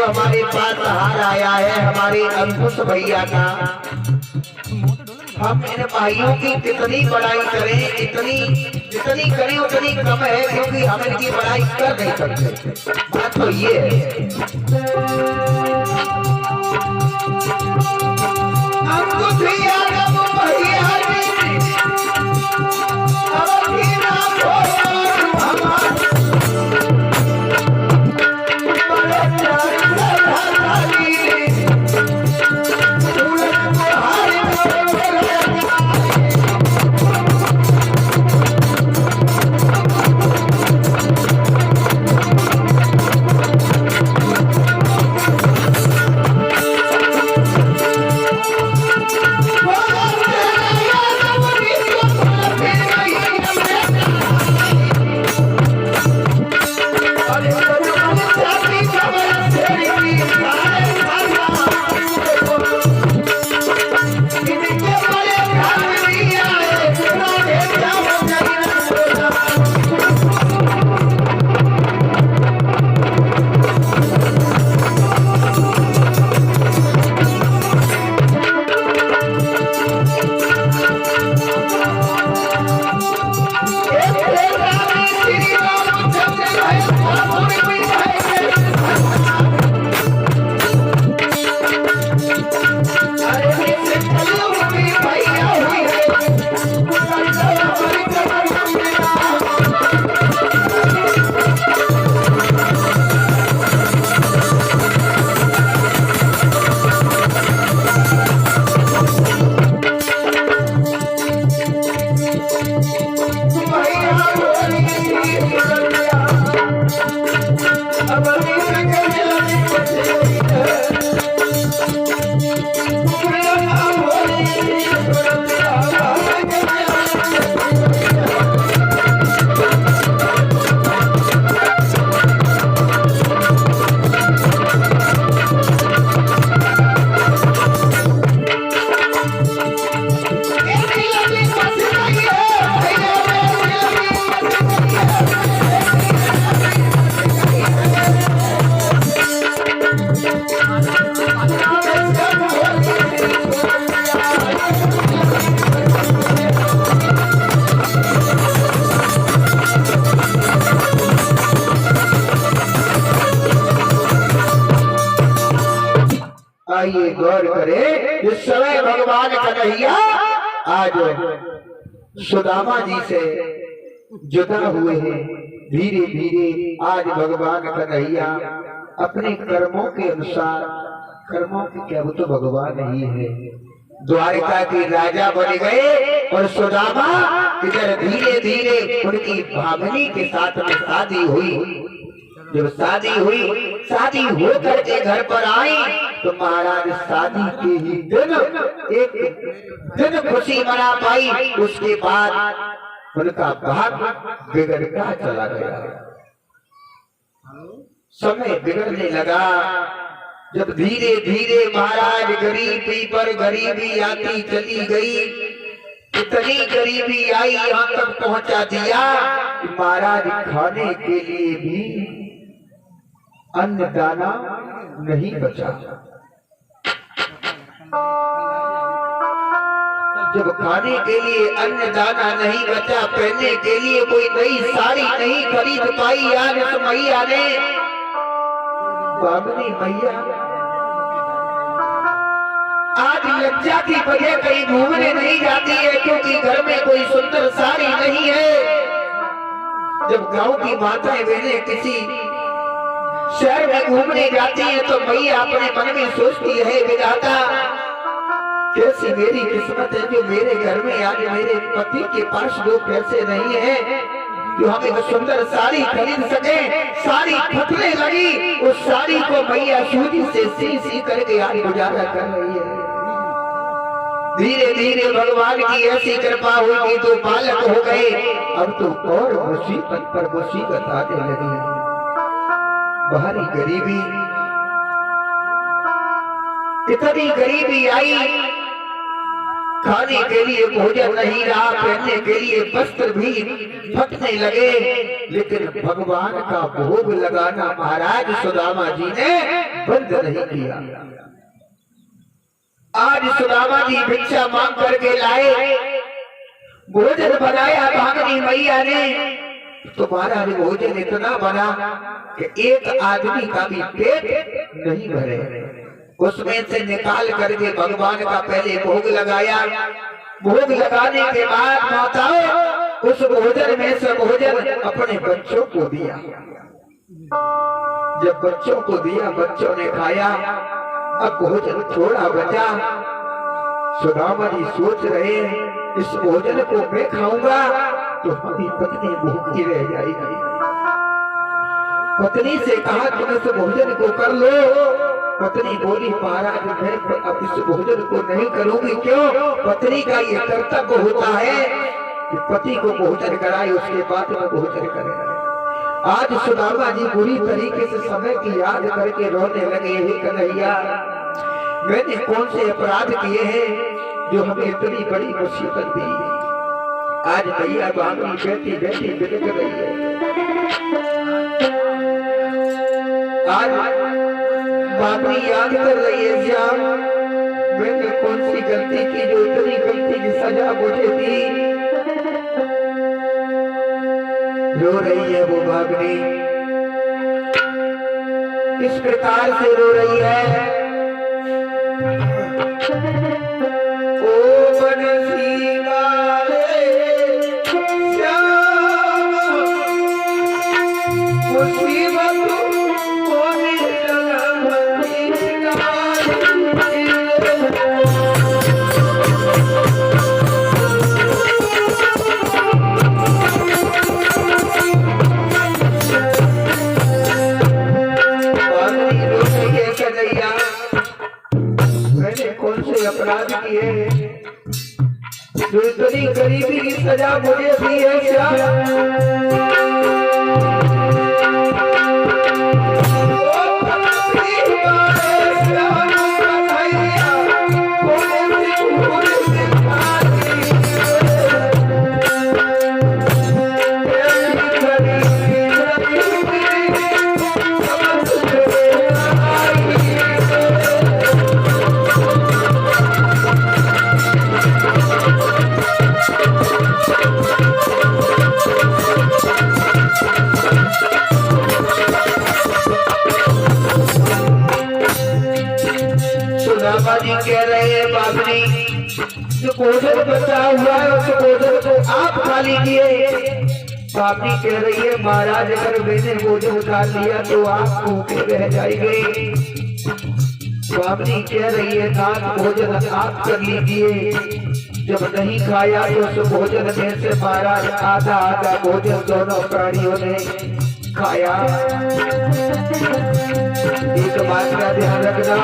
हमारे पास हार आया है हमारे अंकुश भैया का। हम इन भाइयों की कितनी बड़ाई करें, जितनी करें उतनी कम है, क्योंकि हम इनकी बड़ाई कर नहीं सकते। बात तो ये है। अंकुश भैया आइए गौर करें। इस समय भगवान कन्हैया आज सुदामा जी से जुदा हुए हैं। धीरे धीरे आज भगवान कन्हैया अपने कर्मों के अनुसार, कर्मों के क्या, वो तो भगवान ही है, द्वारिका के राजा बन गए। और सुदामा इधर धीरे धीरे उनकी भागनी के साथ में शादी हुई। जब शादी हुई, शादी हो करके घर पर आई तो महाराज शादी के ही दिन एक दिन खुशी मना पाई। उसके बाद उनका भाग बिगड़ता चला गया। समय बिगड़ने लगा। जब धीरे धीरे महाराज गरीबी पर गरीबी आती चली गई, इतनी गरीबी आई यहाँ तक पहुंचा दिया कि महाराज खाने के लिए भी अन्न दाना नहीं बचा। जब खाने के लिए अन्न दाना नहीं बचा, पहनने के लिए कोई नई साड़ी नहीं खरीद पाई, आज इस मैया ने, बामनी मैया आज लज्जा की वजह कहीं घूमने नहीं जाती है, क्योंकि घर में कोई सुंदर साड़ी नहीं है। जब गांव की माताएं बहनें किसी शहर में घूमने जाती है तो मैया अपने मन में सोचती है, विधाता कैसी मेरी किस्मत है जो मेरे घर में आज मेरे पति के पास दो पैसे नहीं है। जो हम एक सुंदर साड़ी खरीद सके। साड़ी फटने लगी, उस साड़ी को मैया सूजी से सी करके आज गुजारा कर रही है। धीरे धीरे भगवान की ऐसी कृपा हुई कि तो बालक हो गए। अब तो और मुसीबत पर मुसीबत आने लगी। बाहरी गरीबी, इतनी गरीबी आई, खाने के लिए भोजन नहीं रहा, पहनने के लिए वस्त्र भी फटने लगे। लेकिन भगवान का भोग लगाना महाराज सुदामा जी ने बंद नहीं किया। आज सुदामा जी भिक्षा मांग करके लाए, भोजन बनाया भागनी मैया ने। तो महाराज भोजन इतना बना कि एक आदमी का भी पेट नहीं भरे। उसमें से निकाल करके भगवान का पहले भोग लगाया। भोग लगाने के बाद माताओं उस भोजन में से भोजन अपने बच्चों को दिया। जब बच्चों को दिया, बच्चों ने खाया। अब भोजन थोड़ा बचा। सुदामा जी सोच रहे हैं इस भोजन को मैं खाऊंगा तो हमारी पत्नी भूखी रह जाएगी। पत्नी से कहा तुम इस भोजन को कर लो। पत्नी बोली महाराज मैं अब इस भोजन को नहीं करूंगी। क्यों? पत्नी का ये कर्तव्य होता है कि पति को भोजन कराए, उसके बाद में भोजन करे। आज सुदामा जी बुरी तरीके से समय की याद करके रोने लगे। हे कन्हैया, मैंने कौन से अपराध किए हैं जो हमें इतनी बड़ी मुसीबत दी। आज भैया बाबरी बेटी बेटी बिलक रही है। आज बाबरी याद कर रही है श्याम, मैंने कौन सी गलती की जो इतनी गलती की सजा मुझे दी। रो रही है वो बाबरी, किस प्रकार से रो रही है। ओ बंसी वाले श्याम, मुसीबत अपराध किए जो इतनी गरीबी की सजा मुझे दी है श्याम। कह रहे हैं बाबरी जो भोजन बचा हुआ है उस भोजन को आप खा लीजिए। बाबरी कह रही है महाराज अगर मैंने भोजन खा लिया तो आप भूखे रह जाएंगे। बाबरी कह रही है नाथ भोजन आप कर लीजिए। जब नहीं खाया तो उस भोजन में से महाराज आधा आधा भोजन दोनों प्राणियों ने खाया। एक बात का ध्यान रखना,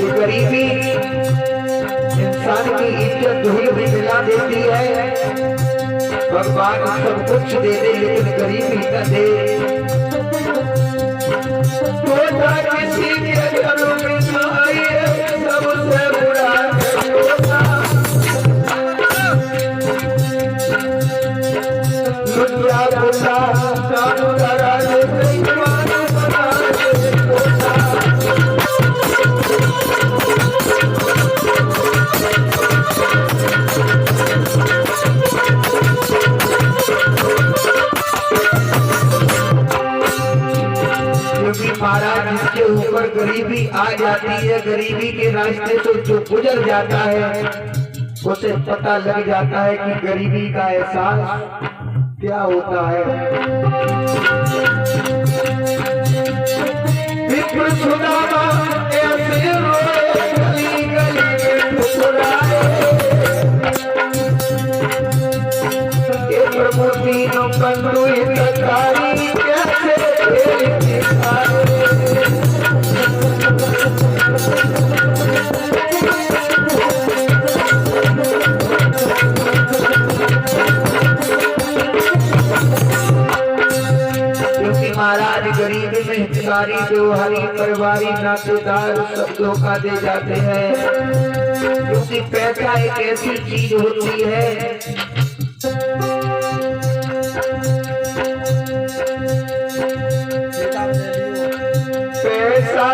गरीबी इंसान की इज्जत धूल भी मिला देती है। भगवान सब कुछ दे दे लेकिन गरीबी न दे। किसी के घरों में सबसे बुरा महाराज जिसके ऊपर गरीबी आ जाती है, गरीबी के रास्ते से जो गुजर जाता है उसे पता लग जाता है कि गरीबी का एहसास क्या होता है। विप्र सुदामा ऐसे रोए गली गली में ठुकराए। प्रभु दीन में सारी व्यवहारी परिवारी नातेदार सब धोखा दे जाते हैं, क्योंकि पैसा एक ऐसी चीज होती है पैसा